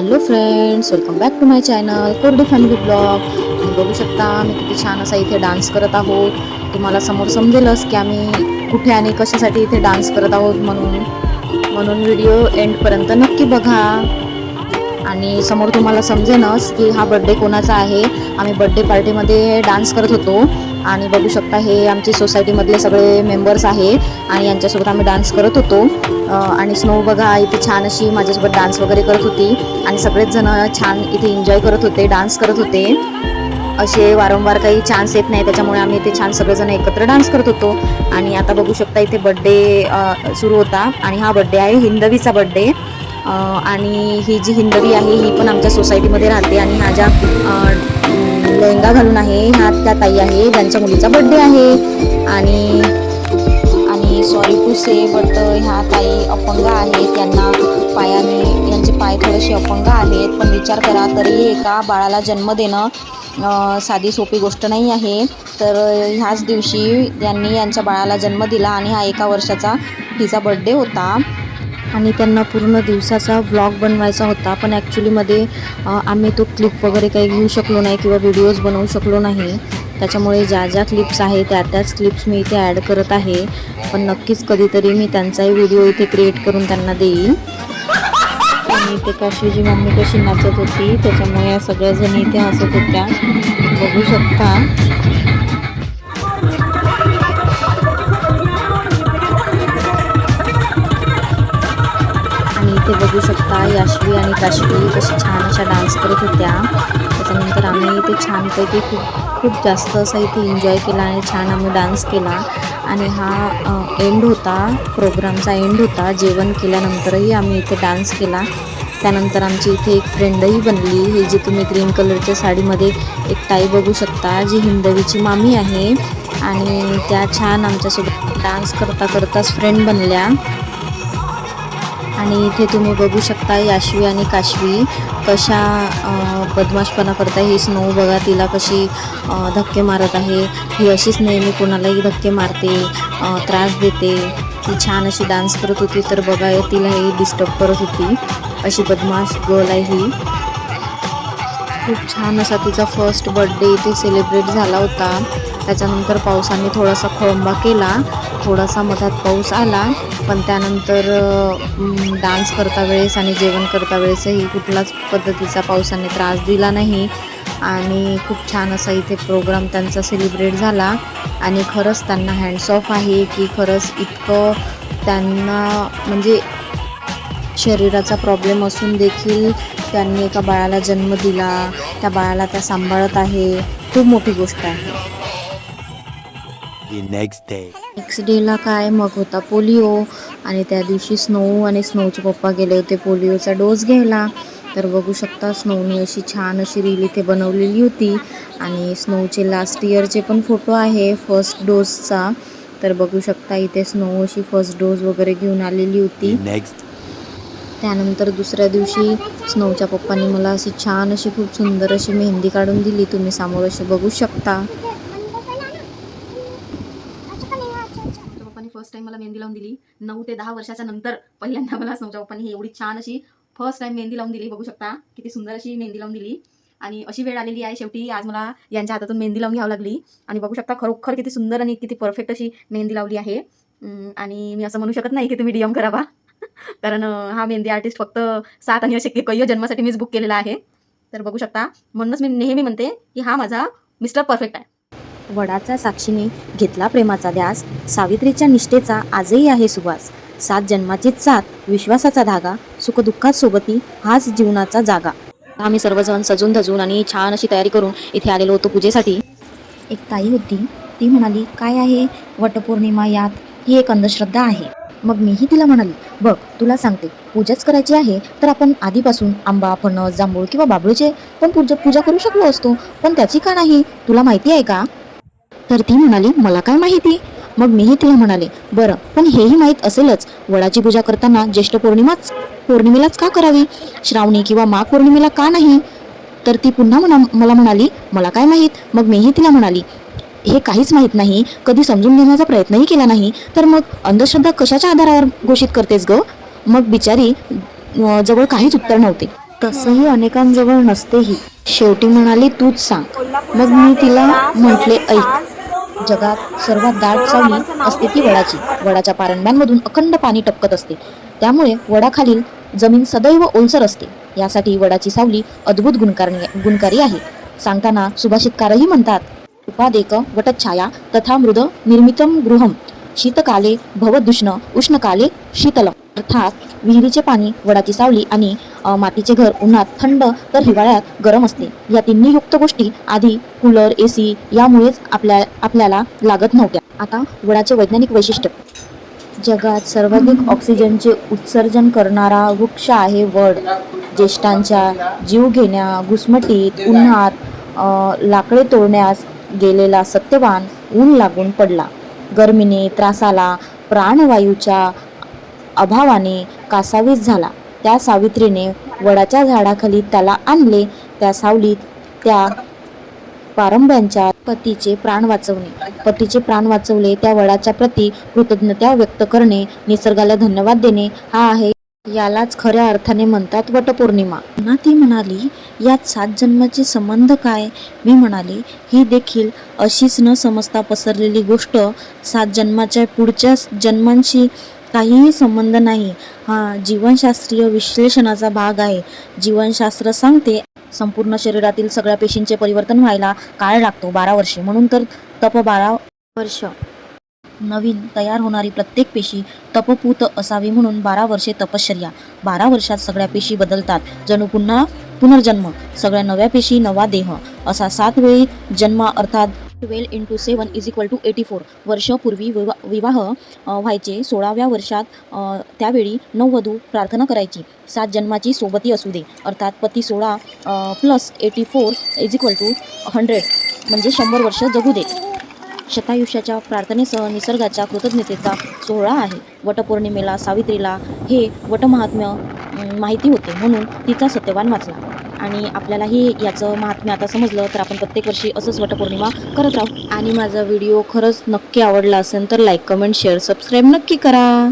Hello friends, welcome back to my channel Kordi family blog. तुम्ही बघू शकता मी किती छान असा इथे डान्स करत आहोत. तुम्हाला समोर समजेलच की आम्ही कुठे आणि कशासाठी इथे डान्स करत आहोत. म्हणून व्हिडिओ एंडपर्यंत नक्की बघा आणि समोर तुम्हाला समजेनच की हा बर्थडे कोणाचा आहे. आम्ही बर्थडे पार्टीमध्ये डान्स करत होतो आणि बघू शकता हे आमची सोसायटीमधले सगळे मेंबर्स आहे आणि यांच्यासोबत आम्ही डान्स करत होतो. आणि स्नो बघा इथे छान अशी माझ्यासोबत डान्स वगैरे करत होती आणि सगळेच जण छान इथे एन्जॉय करत होते, डान्स करत होते. असे वारंवार काही चान्स येत नाही, त्याच्यामुळे आम्ही इथे छान सगळेजण एकत्र डान्स करत होतो. आणि आता बघू शकता इथे बर्थडे सुरू होता आणि हा बर्थडे आहे हिंदवीचा बर्थडे. आणि ही जी हिंदवी आहे ही पण आमच्या सोसायटीमध्ये राहते आणि ह्या ज्या लेहंगा घालून आहे ह्या त्या ताई आहे ज्यांच्या मुलीचा बर्थडे आहे. आणि सॉरी टू से बट ह्या ताई अपंग आहेत, त्यांना यांचे पाय थोडेसे अपंग आहेत. पण विचार करा तरी एका बाळाला जन्म देणं साधी सोपी गोष्ट नाही आहे. तर ह्याच दिवशी त्यांनी यांच्या बाळाला जन्म दिला आणि हा 1 वर्षाचा तिचा बर्थडे होता आणि त्यांना पूर्ण दिवसाचा व्लॉग बनवायचा होता. पण ॲक्च्युलीमध्ये आम्ही तो क्लिप वगैरे काही घेऊ शकलो नाही किंवा व्हिडिओज बनवू शकलो नाही. त्याच्यामुळे ज्या ज्या क्लिप्स आहेत त्याच क्लिप्स मी इथे ॲड करत आहे. पण नक्कीच कधीतरी मी त्यांचाही व्हिडिओ इथे क्रिएट करून त्यांना देईल. आणि इथे काशीची मम्मी कशी नाचत होती त्याच्यामुळे या सगळ्याजणी इथे हसत होत्या, बघू शकता. आणि इथे बघू शकता याश्वी आणि काशवी कशी छान अशा डान्स करत होत्या. त्याच्यानंतर आम्ही इथे छानपैकी खूप जास्त असा इथे एन्जॉय केला आणि छान आम्ही डान्स केला. आणि हा एंड होता, प्रोग्रामचा एंड होता. जेवण केल्यानंतरही आम्ही इथे डान्स केला. त्यानंतर आमची इथे एक फ्रेंडही बनली. ही जी तुम्ही ग्रीन कलरच्या साडीमध्ये एक ताई बघू शकता जी हिंदवीची मामी आहे आणि त्या छान आमच्यासोबत डान्स करता करताच फ्रेंड बनल्या. आणि इथे तुम्ही बघू शकता याश्वी आणि काशवी कशा बदमाशपणा करता. ही स्नो बघा तिला कशी धक्के मारत आहे. ही अशीच नेहमी कोणालाही धक्के मारते, त्रास देते. ती छान अशी डान्स करत होती तर बघा तिलाही डिस्टर्ब करत होती. अशी बदमाश गर्ल आहे ही. खूप छान असा तिचा फर्स्ट बर्थडे इथे सेलिब्रेट झाला होता. त्याच्यानंतर पावसाने थोडासा खोळंबा केला, थोडासा मधात पाऊस आला. पण त्यानंतर डान्स करता वेळेस आणि जेवण करता वेळेसही कुठलाच पद्धतीचा पावसाने त्रास दिला नाही. आणि खूप छान असा इथे प्रोग्राम त्यांचा सेलिब्रेट झाला. आणि खरंच त्यांना हँड्स ऑफ आहे की खरंच इतकं त्यांना म्हणजे शरीराचा प्रॉब्लेम असून देखील त्यांनी एका बाळाला जन्म दिला, त्या बाळाला त्या सांभाळत आहे. खूप मोठी गोष्ट आहे. नेक्स्ट डेला काय मग होता पोलिओ आणि त्या दिवशी स्नो आणि स्नोचे पप्पा गेले होते पोलिओचा डोस घ्यायला. तर बघू शकता स्नोनी अशी छान अशी रील इथे बनवलेली होती आणि स्नोचे लास्ट इयरचे पण फोटो आहे फर्स्ट डोसचा. तर बघू शकता इथे स्नो अशी फर्स्ट डोस वगैरे घेऊन आलेली होती. त्यानंतर दुसऱ्या दिवशी स्नोच्या पप्पांनी मला अशी छान अशी खूप सुंदर अशी मेहंदी काढून दिली. तुम्ही समोर अशी बघू शकता. पप्पांनी फर्स्ट टाइम मला मेहंदी लावून दिली. 9 ते 10 वर्षाच्या नंतर पहिल्यांदा मला स्नोच्या पप्पांनी एवढी छान अशी फर्स्ट टाइम मेहंदी लावून दिली. बघू शकता किती सुंदर अशी मेहंदी लावून दिली. आणि अशी वेळ आलेली आहे शेवटी आज मला यांच्या हातातून मेहंदी लावून घ्यावी लागली. आणि बघू शकता खरोखर किती सुंदर आणि किती परफेक्ट अशी मेहंदी लावली आहे. आणि मी असं म्हणू शकत नाही की तुम्ही DM करावा कारण हा मेहंदी आर्टिस्ट फक्त 7 आणि असे कैय जन्मासाठी मीच बुक केलेला आहे. तर बघू शकता म्हणूनच मी नेहमी म्हणते की हा माझा मिस्टर परफेक्ट आहे. वडाचा साक्षीने घेतला प्रेमाचा ध्यास, सावित्रीच्या निष्ठेचा आजही आहे सुवास. 7 जन्माचीच साथ, विश्वासाचा धागा, सुखदुःखात सोबती हाच जीवनाचा जागा. आम्ही सर्वजण सजून धजून आणि छान अशी तयारी करून इथे आलेलो होतो पूजेसाठी. एक ताई होती, ती म्हणाली काय आहे वटपौर्णिमा यात, ही एक अंधश्रद्धा आहे. मग मीही तिला म्हणाली बघ तुला सांगते, पूजाच करायची आहे तर आपण आधीपासून आंबा, फणस, जांभूळ किंवा बाबळीचे पण पूजा करू शकलो असतो, पण त्याची का नाही, तुला माहिती आहे का? तर ती म्हणाली मला काय माहिती. मग मीही तिला म्हणाले बरं पण हेही माहीत असेलच, वडाची पूजा करताना ज्येष्ठ पौर्णिमेलाच का करावी, श्रावणी किंवा माघ पौर्णिमेला का नाही. तर ती पुन्हा मला म्हणाली मला काय माहीत. मग मीही तिला म्हणाली हे काहीच माहीत नाही, कधी समजून घेण्याचा प्रयत्नही केला नाही, तर मग अंधश्रद्धा कशाच्या आधारावर घोषित करतेस ग. मग बिचारी जवळ काहीच उत्तर नव्हते. तसंही अनेकांजवळ नसतेही. शेवटी म्हणाली तूच सांग. मग मी तिला म्हटले ऐक, जगात सर्वात दाट सावली असते ती वडाची. वडाच्या पारंब्यांमधून अखंड पाणी टपकत असते, त्यामुळे वडाखालील जमीन सदैव ओलसर असते. यासाठी वडाची सावली अद्भुत गुणकारी आहे. सांगताना सुभाषितकारही म्हणतात, उपादेक वटच्छाया तथा मृद निर्मितम गृहम शीतकाले भवदुष्ण उष्णकाले शीतलम. अर्थात विहिरीचे पाणी, वडाची सावली आणि मातीचे घर उन्हात थंड तर हिवाळ्यात गरम असते. या तिन्ही युक्त गोष्टी आधी कूलर, AC यामुळेच आपल्याला लागत नव्हत्या. आता वडाचे वैज्ञानिक वैशिष्ट्य. जगात सर्वाधिक ऑक्सिजनचे उत्सर्जन करणारा वृक्ष आहे वड. ज्येष्ठांच्या जीवघेण्या घुसमटीत उन्हात लाकडे तोडण्यास गेलेला सत्यवान ऊन लागून पडला. गर्मीने त्रासाला, प्राणवायूच्या अभावाने कासावीस झाला. त्या सावित्रीने वडाच्या झाडाखाली त्याला आणले. त्या सावलीत त्या पारंब्यांच्या पतीचे प्राण वाचवले. त्या वडाच्या प्रती कृतज्ञता व्यक्त करणे, निसर्गाला धन्यवाद देणे हा आहे, यालाच खऱ्या अर्थाने म्हणतात वटपौर्णिमा. पुन्हा ती म्हणाली, यात 7 जन्माचे संबंध काय? मी म्हणाले, ही देखील अशीच न समजता पसरलेली गोष्ट. 7 जन्माच्या पुढच्या जन्मांशी काहीही संबंध नाही. हा जीवनशास्त्रीय विश्लेषणाचा भाग आहे. जीवनशास्त्र सांगते, संपूर्ण शरीरातील सगळ्या पेशींचे परिवर्तन व्हायला काळ लागतो, 12 वर्षे. म्हणून तर तप 12 वर्ष. नवीन तयार होणारी प्रत्येक पेशी तपपूत असावी म्हणून 12 वर्षे तपश्चर्या. 12 वर्षात सगळ्या पेशी बदलतात, जणू पुन्हा पुनर्जन्म. सगळ्या नव्या पेशी, नवा देह. असा 7 वेळी जन्म, अर्थात 12 × 7 = 84 वर्ष पूर्वी विवाह व्हायचे. 16व्या वर्षात त्यावेळी नववधू प्रार्थना करायची, 7 जन्माची सोबती असू दे, अर्थात पती 16 + 84 = 100 म्हणजे 100 वर्ष जगू दे. शतायुष्याच्या प्रार्थनेसह निसर्गाच्या कृतज्ञतेचा सोहळा आहे. वटपौर्णिमेला सावित्रीला हे वटमहात्म्य माहिती होते, म्हणून तिचा सत्यवान वाचला. आणि आपल्यालाही याचं महात्म्य आता समजलं, तर आपण प्रत्येक वर्षी असंच वटपौर्णिमा करत राहू. आणि माझा व्हिडिओ खरंच नक्की आवडला असेल तर लाईक, कमेंट, शेअर, सबस्क्राईब नक्की करा.